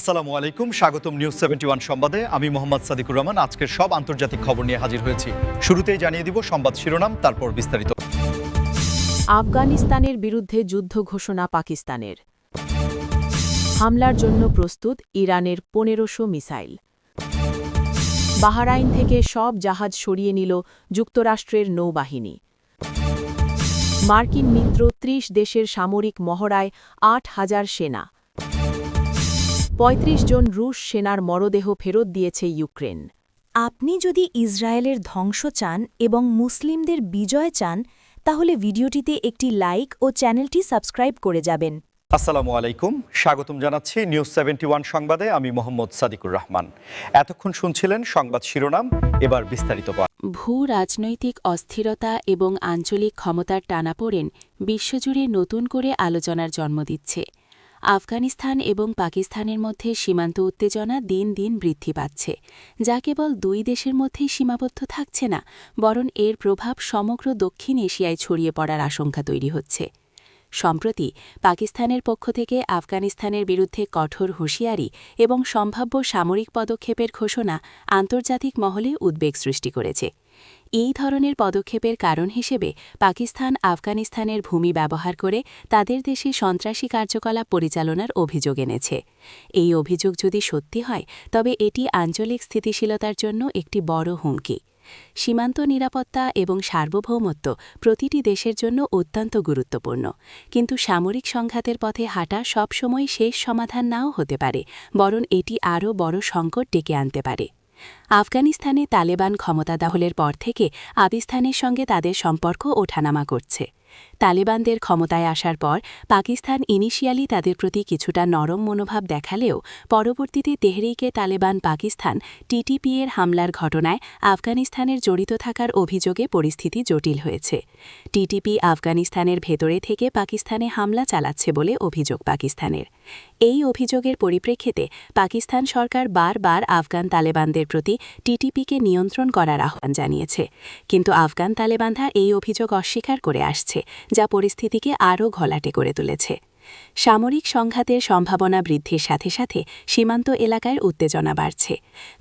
আসসালামু আলাইকুম, স্বাগতম নিউজ 71 সংবাদে। আমি মোহাম্মদ সাদিকুর রহমান। আজকের সব আন্তর্জাতিক খবর নিয়ে হাজির হয়েছি। শুরুতেই জানিয়ে দিব সংবাদ শিরোনাম, তারপর বিস্তারিত। আফগানিস্তানের বিরুদ্ধে যুদ্ধ ঘোষণা পাকিস্তানের। হামলার জন্য প্রস্তুত ইরানের ১৫০০ মিসাইল। বাহরাইন থেকে সব জাহাজ সরিয়ে নিল যুক্তরাষ্ট্রের নৌবাহিনী। মার্কিন মিত্র ৩০ দেশের সামরিক মহড়ায় ৮,০০০ সেনা। ৩৫ জন রুশ সেনার মরদেহ ফেরত দিয়েছে ইউক্রেন। আপনি যদি ইসরায়েলের ধ্বংস চান এবং মুসলিমদের বিজয় চান তাহলে ভিডিওটিতে একটি লাইক ও চ্যানেলটি সাবস্ক্রাইব করে যাবেন। আসসালামু আলাইকুম, স্বাগতম জানাচ্ছি নিউজ 71 সংবাদে। আমি মোহাম্মদ সাদিকুর রহমান। এতক্ষণ শুনছিলেন সংবাদ শিরোনাম, এবার বিস্তারিত। ভূ রাজনৈতিক অস্থিরতা এবং আঞ্চলিক ক্ষমতার টানাপোড়েন বিশ্বজুড়ে নতুন করে আলোচনার জন্ম দিচ্ছে। আফগানিস্তান এবং পাকিস্তানের মধ্যে সীমান্ত উত্তেজনা দিন দিন বৃদ্ধি পাচ্ছে, যা কেবল দুই দেশের মধ্যেই সীমাবদ্ধ থাকছে না, বরং এর প্রভাব সমগ্র দক্ষিণ এশিয়ায় ছড়িয়ে পড়ার আশঙ্কা তৈরি হচ্ছে। সম্প্রতি পাকিস্তানের পক্ষ থেকে আফগানিস্তানের বিরুদ্ধে কঠোর হুঁশিয়ারি এবং সম্ভাব্য সামরিক পদক্ষেপের ঘোষণা আন্তর্জাতিক মহলে উদ্বেগ সৃষ্টি করেছে। এই ধরনের পদক্ষেপের কারণ হিসেবে পাকিস্তান আফগানিস্তানের ভূমি ব্যবহার করে তাদের দেশে সন্ত্রাসী কার্যকলাপ পরিচালনার অভিযোগ এনেছে। এই অভিযোগ যদি সত্যি হয় তবে এটি আঞ্চলিক স্থিতিশীলতার জন্য একটি বড় হুমকি। সীমান্ত নিরাপত্তা এবং সার্বভৌমত্ব প্রতিটি দেশের জন্য অত্যন্ত গুরুত্বপূর্ণ, কিন্তু সামরিক সংঘাতের পথে হাঁটা সবসময় শেষ সমাধান নাও হতে পারে, বরং এটি আরও বড় সংকট ডেকে আনতে পারে। আফগানিস্তানে তালেবান ক্ষমতা দখলের পর থেকে পাকিস্তানের সঙ্গে তাদের সম্পর্ক ওঠানামা করছে। তালেবানদের ক্ষমতায় আসার পর পাকিস্তান ইনিশিয়ালি তাদের প্রতি কিছুটা নরম মনোভাব দেখালেও পরবর্তীতে তেহরিকে তালেবান পাকিস্তান টিটিপি এর হামলার ঘটনায় আফগানিস্তানের জড়িত থাকার অভিযোগে পরিস্থিতি জটিল হয়েছে। টিটিপি আফগানিস্তানের ভেতরে থেকে পাকিস্তানে হামলা চালাচ্ছে বলে অভিযোগ পাকিস্তানের। এই অভিযোগের পরিপ্রেক্ষিতে পাকিস্তান সরকার বারবার আফগান তালেবানদের প্রতি টিটিপিকে নিয়ন্ত্রণ করার আহ্বান জানিয়েছে, কিন্তু আফগান তালেবানরা এই অভিযোগ অস্বীকার করে আসছে, যা পরিস্থিতিকে আরও ঘোলাটে করে তুলেছে। সামরিক সংঘাতের সম্ভাবনা বৃদ্ধির সাথে সাথে সীমান্ত এলাকায় উত্তেজনা বাড়ছে।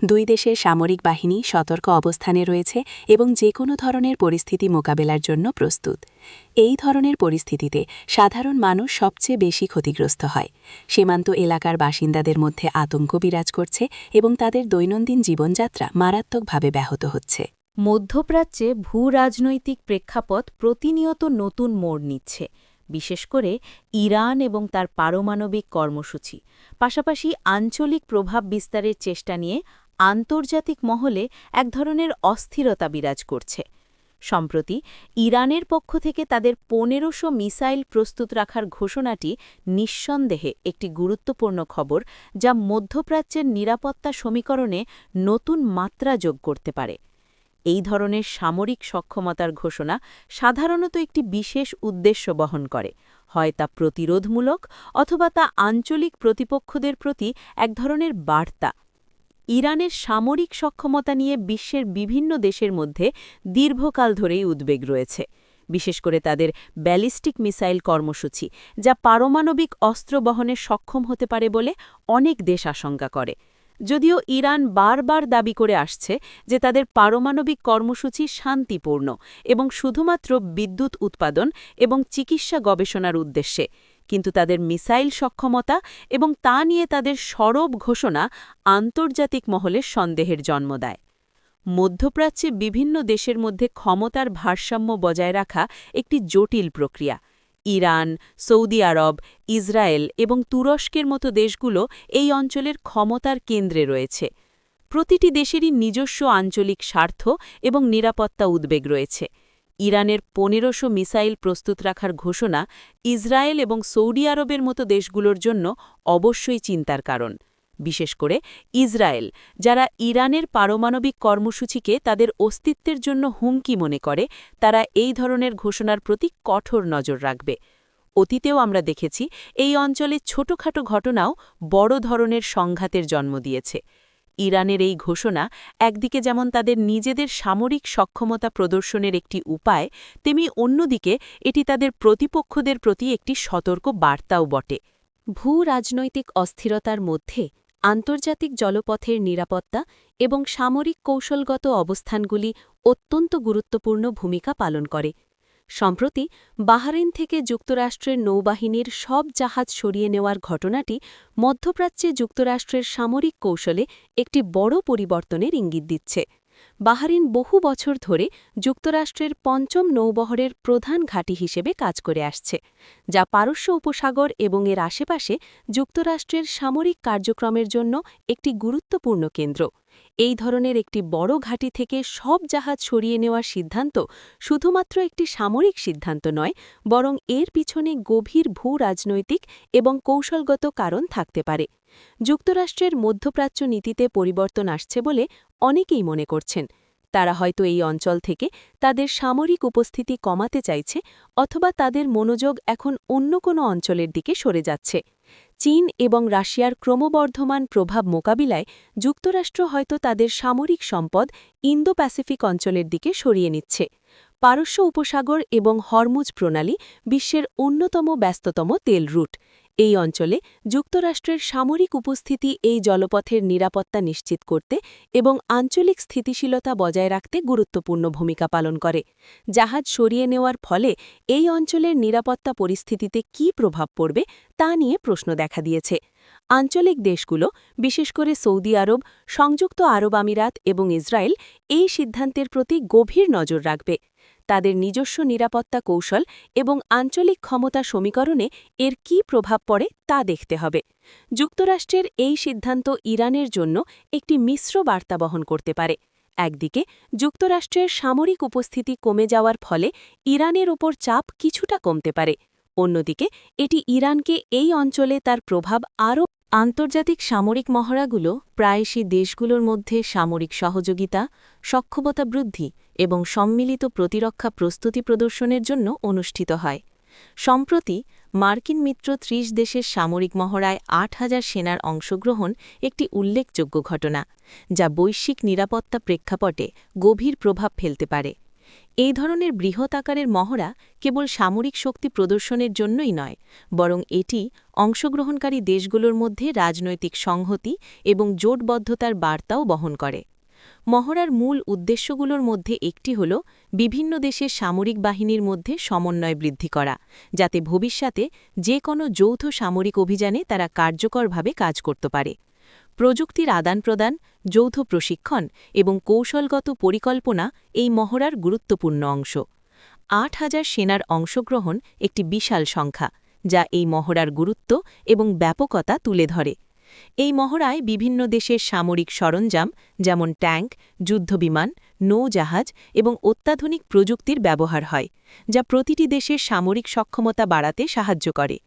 দুই দেশের সামরিক বাহিনী সতর্ক অবস্থানে রয়েছে এবং যে কোনো ধরনের পরিস্থিতি মোকাবেলার জন্য প্রস্তুত। এই ধরনের পরিস্থিতিতে সাধারণ মানুষ সবচেয়ে বেশি ক্ষতিগ্রস্ত হয়। সীমান্ত এলাকার বাসিন্দাদের মধ্যে আতঙ্ক বিরাজ করছে এবং তাদের দৈনন্দিন জীবনযাত্রা মারাত্মকভাবে ব্যাহত হচ্ছে। মধ্যপ্রাচ্যে ভূ-রাজনৈতিক প্রেক্ষাপট প্রতিনিয়ত নতুন মোড় নিচ্ছে, বিশেষ করে ইরান এবং তার পারমাণবিক কর্মসূচি, পাশাপাশি আঞ্চলিক প্রভাব বিস্তারের চেষ্টা নিয়ে আন্তর্জাতিক মহলে এক ধরনের অস্থিরতা বিরাজ করছে। সম্প্রতি ইরানের পক্ষ থেকে তাদের ১৫০০ মিসাইল প্রস্তুত রাখার ঘোষণাটি নিঃসন্দেহে একটি গুরুত্বপূর্ণ খবর, যা মধ্যপ্রাচ্যের নিরাপত্তা সমীকরণে নতুন মাত্রা যোগ করতে পারে। এই ধরনের সামরিক সক্ষমতার ঘোষণা সাধারণত একটি বিশেষ উদ্দেশ্য বহন করে, হয় তা প্রতিরোধমূলক অথবা তা আঞ্চলিক প্রতিপক্ষদের প্রতি এক ধরনের বার্তা। ইরানের সামরিক সক্ষমতা নিয়ে বিশ্বের বিভিন্ন দেশের মধ্যে দীর্ঘকাল ধরেই উদ্বেগ রয়েছে, বিশেষ করে তাদের ব্যালিস্টিক মিসাইল কর্মসূচি, যা পারমাণবিক অস্ত্র বহনে সক্ষম হতে পারে বলে অনেক দেশ আশঙ্কা করে। যদিও ইরান বারবার দাবি করে আসছে যে তাদের পারমাণবিক কর্মসূচি শান্তিপূর্ণ এবং শুধুমাত্র বিদ্যুৎ উৎপাদন এবং চিকিৎসা গবেষণার উদ্দেশ্যে, কিন্তু তাদের মিসাইল সক্ষমতা এবং তা নিয়ে তাদের সরব ঘোষণা আন্তর্জাতিক মহলে সন্দেহের জন্ম দেয়। মধ্যপ্রাচ্যে বিভিন্ন দেশের মধ্যে ক্ষমতার ভারসাম্য বজায় রাখা একটি জটিল প্রক্রিয়া। ইরান, সৌদি আরব, ইসরায়েল এবং তুরস্কের মতো দেশগুলো এই অঞ্চলের ক্ষমতার কেন্দ্রে রয়েছে। প্রতিটি দেশেরই নিজস্ব আঞ্চলিক স্বার্থ এবং নিরাপত্তা উদ্বেগ রয়েছে। ইরানের ১৫০০ মিসাইল প্রস্তুত রাখার ঘোষণা ইসরায়েল এবং সৌদি আরবের মতো দেশগুলোর জন্য অবশ্যই চিন্তার কারণ, বিশেষ করে ইসরায়েল, যারা ইরানের পারমাণবিক কর্মসূচিকে তাদের অস্তিত্বের জন্য হুমকি মনে করে। তারা এই ধরনের ঘোষণার প্রতি কঠোর নজর রাখবে। অতীতেও আমরা দেখেছি এই অঞ্চলে ছোটখাটো ঘটনাও বড় ধরনের সংঘাতের জন্ম দিয়েছে। ইরানের এই ঘোষণা একদিকে যেমন তাদের নিজেদের সামরিক সক্ষমতা প্রদর্শনের একটি উপায়, তেমনি অন্যদিকে এটি তাদের প্রতিপক্ষদের প্রতি একটি সতর্ক বার্তাও বটে। ভূ রাজনৈতিক অস্থিরতার মধ্যে আন্তর্জাতিক জলপথের নিরাপত্তা এবং সামরিক কৌশলগত অবস্থানগুলি অত্যন্ত গুরুত্বপূর্ণ ভূমিকা পালন করে। সম্প্রতি বাহরাইন থেকে যুক্তরাষ্ট্রের নৌবাহিনীর সব জাহাজ সরিয়ে নেওয়ার ঘটনাটি মধ্যপ্রাচ্যে যুক্তরাষ্ট্রের সামরিক কৌশলে একটি বড় পরিবর্তনের ইঙ্গিত দিচ্ছে। বাহরাইন বহু বছর ধরে যুক্তরাষ্ট্রের পঞ্চম নৌবহরের প্রধান ঘাঁটি হিসেবে কাজ করে আসছে, যা পারস্য উপসাগর এবং এর আশেপাশে যুক্তরাষ্ট্রের সামরিক কার্যক্রমের জন্য একটি গুরুত্বপূর্ণ কেন্দ্র। এই ধরনের একটি বড় ঘাঁটি থেকে সব জাহাজ সরিয়ে নেওয়ার সিদ্ধান্ত শুধুমাত্র একটি সামরিক সিদ্ধান্ত নয়, বরং এর পিছনে গভীর ভূ-রাজনৈতিক এবং কৌশলগত কারণ থাকতে পারে। যুক্তরাষ্ট্রের মধ্যপ্রাচ্য নীতিতে পরিবর্তন আসছে বলে অনেকেই মনে করছেন। তারা হয়তো এই অঞ্চল থেকে তাদের সামরিক উপস্থিতি কমাতে চাইছে, অথবা তাদের মনোযোগ এখন অন্য কোনো অঞ্চলের দিকে সরে যাচ্ছে। চীন এবং রাশিয়ার ক্রমবর্ধমান প্রভাব মোকাবিলায় যুক্তরাষ্ট্র হয়তো তাদের সামরিক সম্পদ ইন্দো প্যাসিফিক অঞ্চলের দিকে সরিয়ে নিচ্ছে। পারস্য উপসাগর এবং হরমুজ প্রণালী বিশ্বের অন্যতম ব্যস্ততম তেল রুট। এই অঞ্চলে যুক্তরাষ্ট্রের সামরিক উপস্থিতি এই জলপথের নিরাপত্তা নিশ্চিত করতে এবং আঞ্চলিক স্থিতিশীলতা বজায় রাখতে গুরুত্বপূর্ণ ভূমিকা পালন করে। জাহাজ সরিয়ে নেওয়ার ফলে এই অঞ্চলের নিরাপত্তা পরিস্থিতিতে কী প্রভাব পড়বে তা নিয়ে প্রশ্ন দেখা দিয়েছে। আঞ্চলিক দেশগুলো, বিশেষ করে সৌদি আরব, সংযুক্ত আরব আমিরাত এবং ইসরায়েল এই সিদ্ধান্তের প্রতি গভীর নজর রাখবে। তাদের নিজস্ব নিরাপত্তা কৌশল এবং আঞ্চলিক ক্ষমতা সমীকরণে এর কী প্রভাব পড়ে তা দেখতে হবে। যুক্তরাষ্ট্রের এই সিদ্ধান্ত ইরানের জন্য একটি মিশ্র বার্তা বহন করতে পারে। একদিকে যুক্তরাষ্ট্রের সামরিক উপস্থিতি কমে যাওয়ার ফলে ইরানের ওপর চাপ কিছুটা কমতে পারে। অন্যদিকে এটি ইরানকে এই অঞ্চলে তার প্রভাব আরও। আন্তর্জাতিক সামরিক মহড়াগুলো প্রায়শই দেশগুলোর মধ্যে সামরিক সহযোগিতা, সক্ষমতা বৃদ্ধি এবং সম্মিলিত প্রতিরক্ষা প্রস্তুতি প্রদর্শনের জন্য অনুষ্ঠিত হয়। সম্প্রতি মার্কিন মিত্র ৩০ দেশের সামরিক মহড়ায় ৮,০০০ সেনার অংশগ্রহণ একটি উল্লেখযোগ্য ঘটনা, যা বৈশ্বিক নিরাপত্তা প্রেক্ষাপটে গভীর প্রভাব ফেলতে পারে। এই ধরনের বৃহৎ আকারের মহড়া কেবল সামরিক শক্তি প্রদর্শনের জন্যই নয়, বরং এটি অংশগ্রহণকারী দেশগুলোর মধ্যে রাজনৈতিক সংহতি এবং জোটবদ্ধতার বার্তাও বহন করে। মহড়ার মূল উদ্দেশ্যগুলোর মধ্যে একটি হল বিভিন্ন দেশের সামরিক বাহিনীর মধ্যে সমন্বয় বৃদ্ধি করা, যাতে ভবিষ্যতে যে কোনো যৌথ সামরিক অভিযানে তারা কার্যকরভাবে কাজ করতে পারে। প্রযুক্তির আদান-প্রদান, যৌথ প্রশিক্ষণ এবং কৌশলগত পরিকল্পনা এই মহড়ার গুরুত্বপূর্ণ অংশ। ৮,০০০ সেনার অংশগ্রহণ একটি বিশাল সংখ্যা, যা এই মহড়ার গুরুত্ব এবং ব্যাপকতা তুলে ধরে। এই মহড়ায় বিভিন্ন দেশের সামরিক সরঞ্জাম যেমন ট্যাঙ্ক, যুদ্ধবিমান, নৌজাহাজ এবং অত্যাধুনিক প্রযুক্তির ব্যবহার হয়, যা প্রতিটি দেশের সামরিক সক্ষমতা বাড়াতে সাহায্য করে।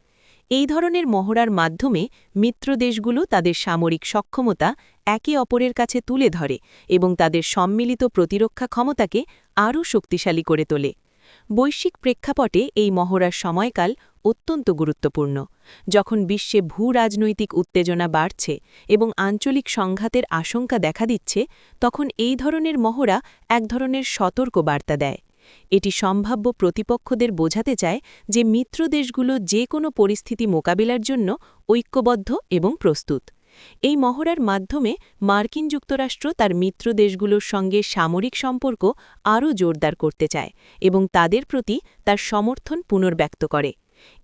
এই ধরনের মহড়ার মাধ্যমে মিত্র দেশগুলো তাদের সামরিক সক্ষমতা একে অপরের কাছে তুলে ধরে এবং তাদের সম্মিলিত প্রতিরক্ষা ক্ষমতাকে আরও শক্তিশালী করে তোলে। বৈশ্বিক প্রেক্ষাপটে এই মহড়ার সময়কাল অত্যন্ত গুরুত্বপূর্ণ। যখন বিশ্বে ভূ-রাজনৈতিক উত্তেজনা বাড়ছে এবং আঞ্চলিক সংঘাতের আশঙ্কা দেখা দিচ্ছে, তখন এই ধরনের মহড়া এক ধরনের সতর্ক বার্তা দেয়। এটি সম্ভাব্য প্রতিপক্ষদের বোঝাতে চায় যে মিত্র দেশগুলো যে কোনো পরিস্থিতি মোকাবিলার জন্য ঐক্যবদ্ধ এবং প্রস্তুত। এই মহড়ার মাধ্যমে মার্কিন যুক্তরাষ্ট্র তার মিত্র দেশগুলোর সঙ্গে সামরিক সম্পর্ক আরও জোরদার করতে চায় এবং তাদের প্রতি তার সমর্থন পুনর্ব্যক্ত করে।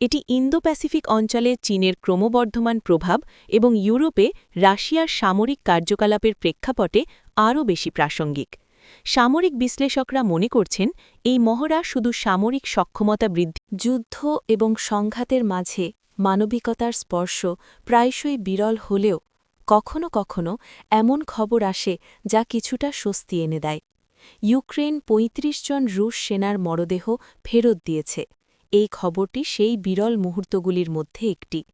এটি ইন্দো প্যাসিফিক অঞ্চলে চীনের ক্রমবর্ধমান প্রভাব এবং ইউরোপে রাশিয়ার সামরিক কার্যকলাপের প্রেক্ষাপটে আরও বেশি প্রাসঙ্গিক। সামরিক বিশ্লেষকরা মনে করছেন এই মহড়া শুধু সামরিক সক্ষমতা বৃদ্ধি। যুদ্ধ এবং সংঘাতের মাঝে মানবিকতার স্পর্শ প্রায়শই বিরল হলেও কখনো কখনো এমন খবর আসে যা কিছুটা স্বস্তি এনে দেয়। ইউক্রেন ৩৫ জন রুশ সেনার মরদেহ ফেরত দিয়েছে। এই খবরটি সেই বিরল মুহূর্তগুলির মধ্যে একটি।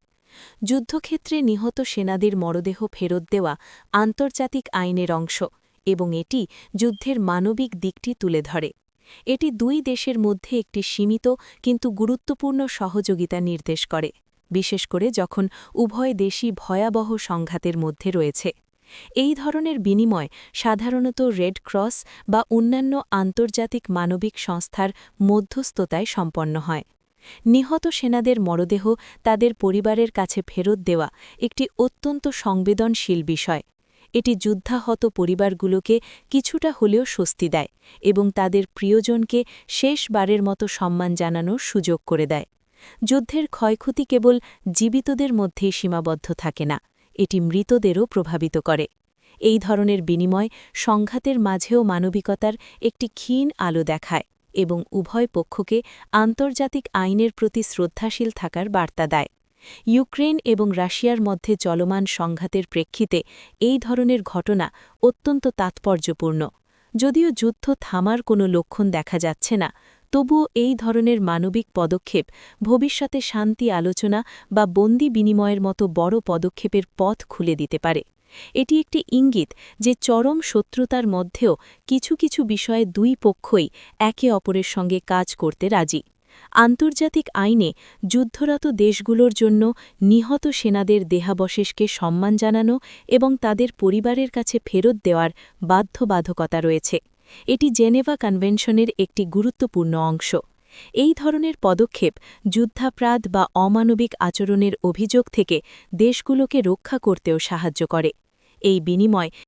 যুদ্ধক্ষেত্রে নিহত সেনাদের মরদেহ ফেরত দেওয়া আন্তর্জাতিক আইনের অংশ এবং এটি যুদ্ধের মানবিক দিকটি তুলে ধরে। এটি দুই দেশের মধ্যে একটি সীমিত কিন্তু গুরুত্বপূর্ণ সহযোগিতা নির্দেশ করে, বিশেষ করে যখন উভয় দেশই ভয়াবহ সংঘাতের মধ্যে রয়েছে। এই ধরনের বিনিময় সাধারণত রেড ক্রস বা অন্যান্য আন্তর্জাতিক মানবিক সংস্থার মধ্যস্থতায় সম্পন্ন হয়। নিহত সেনাদের মরদেহ তাদের পরিবারের কাছে ফেরত দেওয়া একটি অত্যন্ত সংবেদনশীল বিষয়। এটি যুদ্ধাহত পরিবারগুলোকে কিছুটা হলেও স্বস্তি দেয় এবং তাদের প্রিয়জনকে শেষবারের মতো সম্মান জানানোর সুযোগ করে দেয়। যুদ্ধের ক্ষয়ক্ষতি কেবল জীবিতদের মধ্যেই সীমাবদ্ধ থাকে না, এটি মৃতদেরও প্রভাবিত করে। এই ধরনের বিনিময় সংঘাতের মাঝেও মানবিকতার একটি ক্ষীণ আলো দেখায় এবং উভয় পক্ষকে আন্তর্জাতিক আইনের প্রতি শ্রদ্ধাশীল থাকার বার্তা দেয়। ইউক্রেন এবং রাশিয়ার মধ্যে চলমান সংঘাতের প্রেক্ষিতে এই ধরনের ঘটনা অত্যন্ত তাৎপর্যপূর্ণ। যদিও যুদ্ধ থামার কোনো লক্ষণ দেখা যাচ্ছে না, তবুও এই ধরনের মানবিক পদক্ষেপ ভবিষ্যতে শান্তি আলোচনা বা বন্দি বিনিময়ের মতো বড় পদক্ষেপের পথ খুলে দিতে পারে। এটি একটি ইঙ্গিত যে চরম শত্রুতার মধ্যেও কিছু কিছু বিষয়ে দুই পক্ষই একে অপরের সঙ্গে কাজ করতে রাজি। আন্তর্জাতিক আইনে যুদ্ধরত দেশগুলোর জন্য নিহত সেনাদের দেহাবশেষকে সম্মান জানানো এবং তাদের পরিবারের কাছে ফেরত দেওয়ার বাধ্যবাধকতা রয়েছে। এটি জেনেভা কনভেনশনের একটি গুরুত্বপূর্ণ অংশ। এই ধরনের পদক্ষেপ যুদ্ধাপরাধ বা অমানবিক আচরণের অভিযোগ থেকে দেশগুলোকে রক্ষা করতেও সাহায্য করে। এই বিনিময়